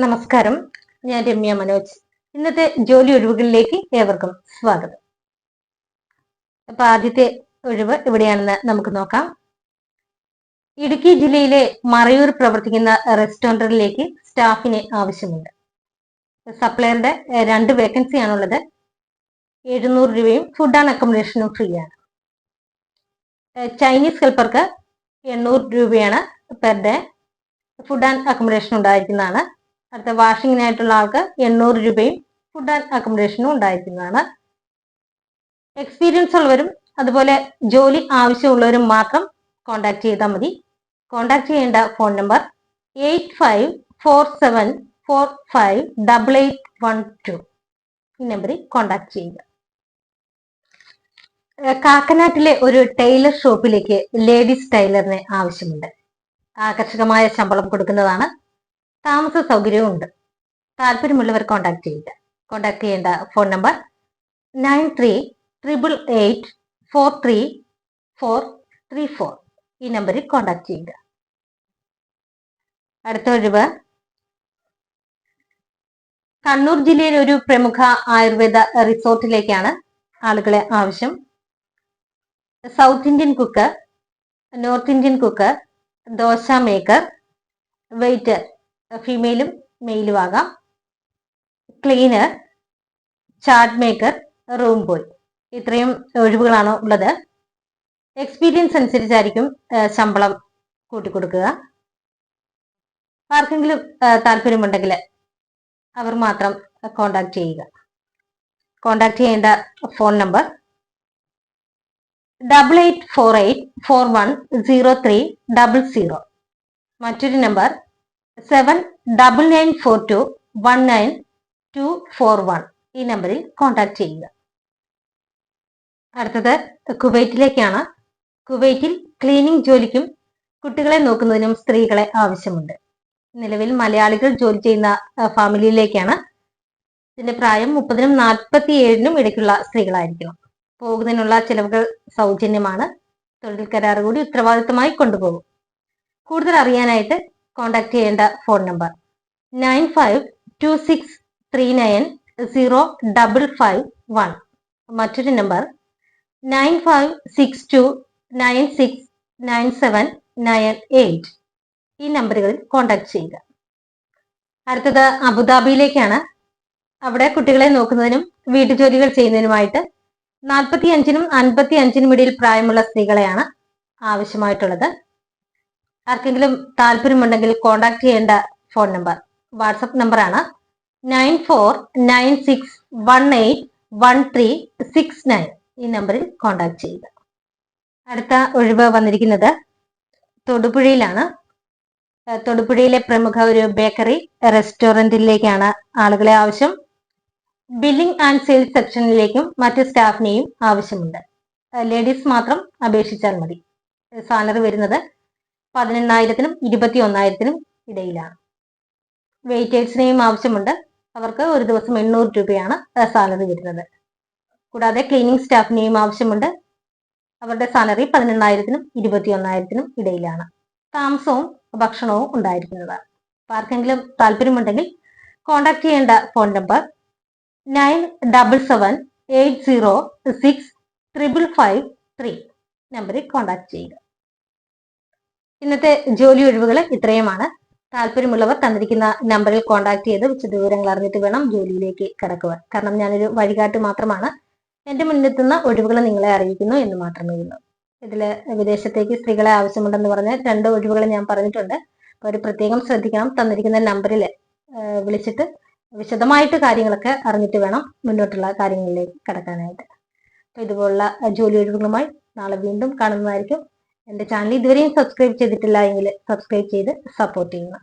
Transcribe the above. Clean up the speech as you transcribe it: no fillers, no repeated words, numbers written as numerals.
നമസ്കാരം, ഞാൻ രമ്യ മനോജ്. ഇന്നത്തെ ജോലി ഒഴിവുകളിലേക്ക് ഏവർക്കും സ്വാഗതം. അപ്പൊ ആദ്യത്തെ ഒഴിവ് എവിടെയാണെന്ന് നമുക്ക് നോക്കാം. ഇടുക്കി ജില്ലയിലെ മറയൂർ പ്രവർത്തിക്കുന്ന റെസ്റ്റോറന്റിലേക്ക് സ്റ്റാഫിനെ ആവശ്യമുണ്ട്. സപ്ലയറുടെ 2 വേക്കൻസിയാണുള്ളത്. 700 രൂപയും ഫുഡ് ആൻഡ് അക്കോമഡേഷനും ഫ്രീ ആണ്. ചൈനീസ് ഹെൽപ്പർക്ക് 800 രൂപയാണ് per day. Food and accommodation ഉണ്ടായിരിക്കുന്നതാണ്. അടുത്ത വാഷിങ്ങിനായിട്ടുള്ള ആൾക്ക് 800 രൂപയും ഫുഡ് ആൻഡ് അക്കോമഡേഷനും ഉണ്ടായിരിക്കുന്നതാണ്. എക്സ്പീരിയൻസ് ഉള്ളവരും അതുപോലെ ജോലി ആവശ്യമുള്ളവരും മാത്രം കോൺടാക്ട് ചെയ്താൽ മതി. കോൺടാക്ട് ചെയ്യേണ്ട ഫോൺ നമ്പർ 8547458812. ഈ നമ്പറിൽ കോൺടാക്ട് ചെയ്യുക. കാക്കനാട്ടിലെ ഒരു ടൈലർ ഷോപ്പിലേക്ക് ലേഡീസ് ടൈലറിനെ ആവശ്യമുണ്ട്. ആകർഷകമായ ശമ്പളം കൊടുക്കുന്നതാണ്. താമസ സൗകര്യവും ഉണ്ട്. താല്പര്യമുള്ളവർ കോൺടാക്ട് ചെയ്യുക. കോൺടാക്ട് ചെയ്യേണ്ട ഫോൺ നമ്പർ 9388434434. ഈ നമ്പറിൽ കോൺടാക്ട് ചെയ്യുക. അടുത്ത ഒഴിവ് കണ്ണൂർ ജില്ലയിലെ ഒരു പ്രമുഖ ആയുർവേദ റിസോർട്ടിലേക്കാണ് ആളുകളെ ആവശ്യം. South Indian cook, north Indian cook, dosa maker, waiter ഫീമെയിലും മെയിലും ആകാം, cleaner, chart maker, room boy. ഇത്രയും ഒഴിവുകളാണ് ഉള്ളത്. എക്സ്പീരിയൻസ് അനുസരിച്ചായിരിക്കും ശമ്പളം കൂട്ടിക്കൊടുക്കുക. ആർക്കെങ്കിലും താല്പര്യമുണ്ടെങ്കിൽ അവർ മാത്രം കോണ്ടാക്ട് ചെയ്യുക. കോണ്ടാക്ട് ചെയ്യേണ്ട ഫോൺ നമ്പർ 8848410300. മറ്റൊരു നമ്പർ 7994219241. ഈ നമ്പറിൽ കോൺടാക്ട് ചെയ്യുക. അടുത്തത് കുവൈറ്റിലേക്കാണ്. കുവൈറ്റിൽ ക്ലീനിങ് ജോലിക്കും കുട്ടികളെ നോക്കുന്നതിനും സ്ത്രീകളെ ആവശ്യമുണ്ട്. നിലവിൽ മലയാളികൾ ജോലി ചെയ്യുന്ന ഫാമിലിയിലേക്കാണ്. ഇതിന്റെ പ്രായം 30-നും 47-നും ഇടയ്ക്കുള്ള സ്ത്രീകളായിരിക്കണം. പോകുന്നതിനുള്ള ചിലവുകൾ സൗജന്യമാണ്. തൊഴിൽ കരാർ കൂടി ഉത്തരവാദിത്തമായി കൊണ്ടുപോകും. കൂടുതൽ അറിയാനായിട്ട് കോൺടാക്ട് ചെയ്യേണ്ട ഫോൺ നമ്പർ 9526390551. മറ്റൊരു നമ്പർ 9562969798. ഈ നമ്പറുകളിൽ കോൺടാക്ട് ചെയ്യുക. അടുത്തത് അബുദാബിയിലേക്കാണ്. അവിടെ കുട്ടികളെ നോക്കുന്നതിനും വീട്ടുജോലികൾ ചെയ്യുന്നതിനുമായിട്ട് 45-നും 55-നും ഇടയിൽ പ്രായമുള്ള സ്ത്രീകളെയാണ് ആവശ്യമായിട്ടുള്ളത്. ആർക്കെങ്കിലും താല്പര്യമുണ്ടെങ്കിൽ കോൺടാക്ട് ചെയ്യേണ്ട ഫോൺ നമ്പർ വാട്സപ്പ് നമ്പറാണ് 9496181369. ഈ നമ്പറിൽ കോൺടാക്ട് ചെയ്യുക. അടുത്ത ഒഴിവ് വന്നിരിക്കുന്നത് തൊടുപുഴയിലാണ്. തൊടുപുഴയിലെ പ്രമുഖ ഒരു ബേക്കറി റെസ്റ്റോറന്റിലേക്കാണ് ആളുകളെ ആവശ്യം. ബില്ലിംഗ് ആൻഡ് സെയിൽസ് സെക്ഷനിലേക്കും മറ്റ് സ്റ്റാഫിനെയും ആവശ്യമുണ്ട്. ലേഡീസ് മാത്രം അപേക്ഷിച്ചാൽ മതി. സാലറി വരുന്നത് 18,000-നും 21,000-നും ഇടയിലാണ്. വെയിറ്റേഴ്സിനെയും ആവശ്യമുണ്ട്. അവർക്ക് ഒരു ദിവസം 800 രൂപയാണ് സാലറി വരുന്നത്. കൂടാതെ ക്ലീനിങ് സ്റ്റാഫിനെയും ആവശ്യമുണ്ട്. അവരുടെ സാലറി 18,000-നും 21,000-നും ഇടയിലാണ്. താമസവും ഭക്ഷണവും ഉണ്ടായിരിക്കുന്നതാണ്. ആർക്കെങ്കിലും താല്പര്യമുണ്ടെങ്കിൽ കോൺടാക്ട് ചെയ്യേണ്ട ഫോൺ നമ്പർ 9778065553. നമ്പറിൽ കോൺടാക്ട് ചെയ്യുക. ഇന്നത്തെ ജോലി ഒഴിവുകൾ ഇത്രയുമാണ്. താല്പര്യമുള്ളവർ തന്നിരിക്കുന്ന നമ്പറിൽ കോൺടാക്ട് ചെയ്ത് വിശദവിവരങ്ങൾ അറിഞ്ഞിട്ട് വേണം ജോലിയിലേക്ക് കടക്കുവാൻ. കാരണം ഞാനൊരു വഴികാട്ടി മാത്രമാണ്. എന്റെ മുന്നിലെത്തുന്ന ഒഴിവുകൾ നിങ്ങളെ അറിയിക്കുന്നു എന്ന് മാത്രമേ ഉള്ളൂ. ഇതില് വിദേശത്തേക്ക് സ്ത്രീകളെ ആവശ്യമുണ്ടെന്ന് പറഞ്ഞ 2 ഒഴിവുകൾ ഞാൻ പറഞ്ഞിട്ടുണ്ട്. അപ്പൊ ഒരു പ്രത്യേകം ശ്രദ്ധിക്കണം. തന്നിരിക്കുന്ന നമ്പറിൽ വിളിച്ചിട്ട് വിശദമായിട്ട് കാര്യങ്ങളൊക്കെ അറിഞ്ഞിട്ട് വേണം മുന്നോട്ടുള്ള കാര്യങ്ങളിലേക്ക് കടക്കാനായിട്ട്. അപ്പൊ ഇതുപോലുള്ള ജോലി ഒഴിവുകളുമായി നാളെ വീണ്ടും കാണുന്നതായിരിക്കും. എന്റെ ചാനൽ ഇതുവരെയും സബ്സ്ക്രൈബ് ചെയ്തിട്ടില്ല എങ്കിൽ സബ്സ്ക്രൈബ് ചെയ്ത് സപ്പോർട്ട് ചെയ്യുക.